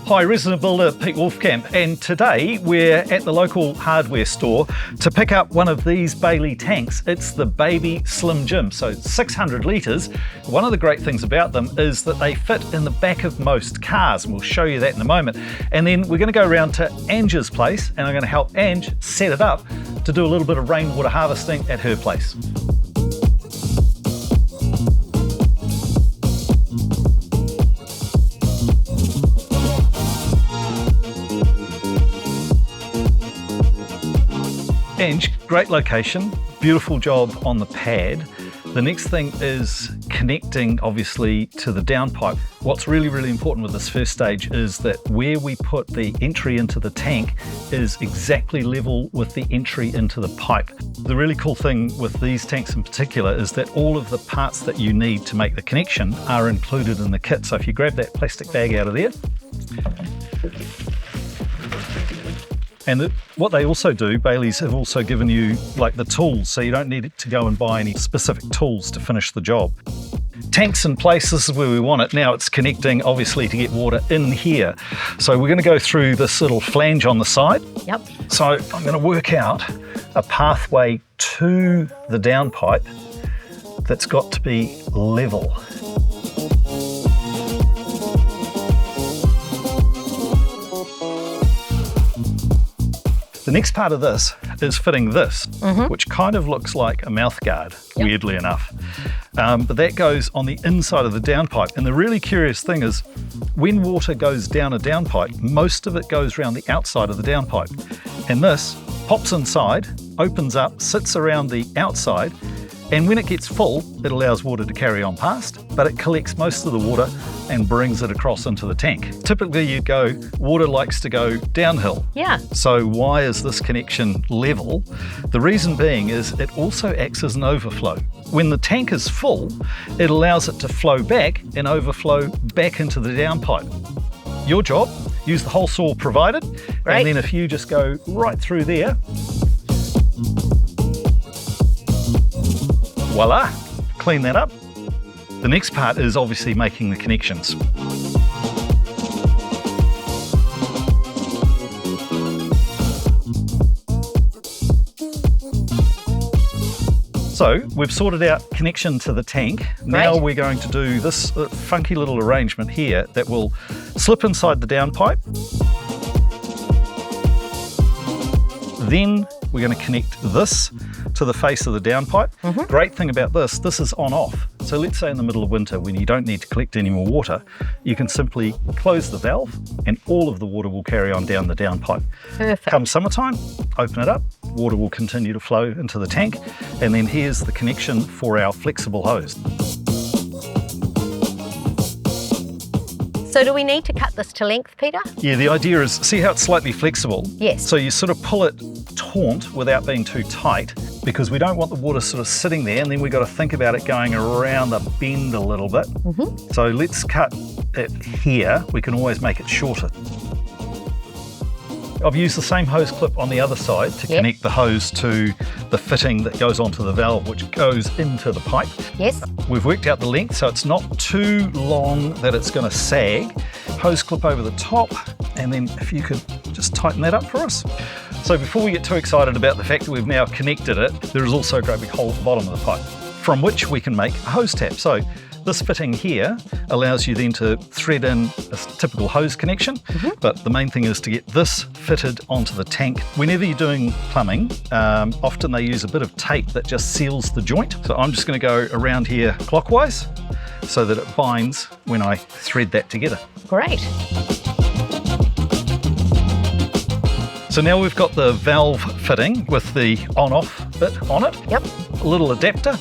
Hi, resident builder Pete Wolfcamp, and today we're at the local hardware store to pick up one of these Bailey tanks. It's the Baby Slim Jim, so 600 litres. One of the great things about them is that they fit in the back of most cars, and we'll show you that in a moment. And then we're going to go around to Ange's place, and I'm going to help Ange set it up to do a little bit of rainwater harvesting at her place. Ange, great location, beautiful job on the pad. The next thing is connecting, obviously, to the downpipe. What's really, really important with this first stage is that where we put the entry into the tank is exactly level with the entry into the pipe. The really cool thing with these tanks in particular is that all of the parts that you need to make the connection are included in the kit. So if you grab that plastic bag out of there, and what they also do, Bailey's have also given you like the tools, so you don't need to go and buy any specific tools to finish the job. Tank's in place, this is where we want it. Now it's connecting, obviously, to get water in here. So we're going to go through this little flange on the side. Yep. So I'm going to work out a pathway to the downpipe that's got to be level. The next part of this is fitting this, which kind of looks like a mouth guard, weirdly enough. But that goes on the inside of the downpipe. And the really curious thing is when water goes down a downpipe, most of it goes around the outside of the downpipe. And this pops inside, opens up, sits around the outside, and when it gets full, it allows water to carry on past, but it collects most of the water and brings it across into the tank. Typically you go, water likes to go downhill. Yeah. So why is this connection level? The reason being is it also acts as an overflow. When the tank is full, it allows it to flow back and overflow back into the downpipe. Your job, use the hole saw provided, Right. and then if you just go right through there, voila, clean that up. The next part is obviously making the connections. So we've sorted out connection to the tank. Now we're going to do this funky little arrangement here that will slip inside the downpipe. Then we're going to connect this to the face of the downpipe. Great thing about this is on off. So let's say in the middle of winter when you don't need to collect any more water, you can simply close the valve and all of the water will carry on down the downpipe. Perfect. Come summertime, open it up, water will continue to flow into the tank, and then here's the connection for our flexible hose. So do we need to cut this to length, Peter? Yeah, the idea is, see how it's slightly flexible? Yes. So you sort of pull it taut without being too tight, because we don't want the water sort of sitting there, and then we've got to think about it going around the bend a little bit. So let's cut it here. We can always make it shorter. I've used the same hose clip on the other side to connect the hose to the fitting that goes onto the valve, which goes into the pipe. Yes. We've worked out the length, so it's not too long that it's going to sag. Hose clip over the top, and then if you could just tighten that up for us. So before we get too excited about the fact that we've now connected it, there is also a great big hole at the bottom of the pipe from which we can make a hose tap. So this fitting here allows you then to thread in a typical hose connection, but the main thing is to get this fitted onto the tank. Whenever you're doing plumbing, often they use a bit of tape that just seals the joint. So I'm just going to go around here clockwise so that it binds when I thread that together. Great. So now we've got the valve fitting with the on-off bit on it. Yep. A little adapter.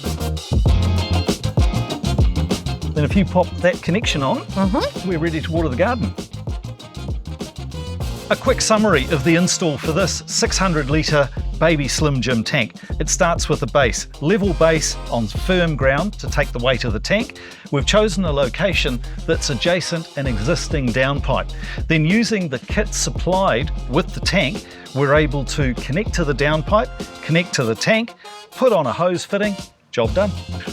Then if you pop that connection on, we're ready to water the garden. A quick summary of the install for this 600 litre Baby Slim Jim tank. It starts with a base, level base on firm ground to take the weight of the tank. We've chosen a location that's adjacent an existing downpipe. Then using the kit supplied with the tank, we're able to connect to the downpipe, connect to the tank, put on a hose fitting, job done.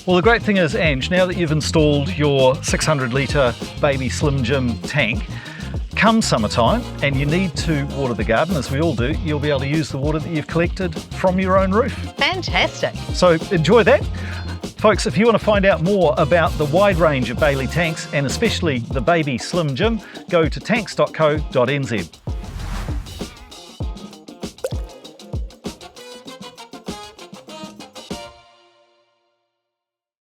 Well, the great thing is, Ange, now that you've installed your 600 litre Baby Slim Jim tank, Come summertime and you need to water the garden, as we all do, you'll be able to use the water that you've collected from your own roof. Fantastic. So enjoy that. Folks, if you want to find out more about the wide range of Bailey tanks and especially the baby Slim Jim, go to tanks.co.nz.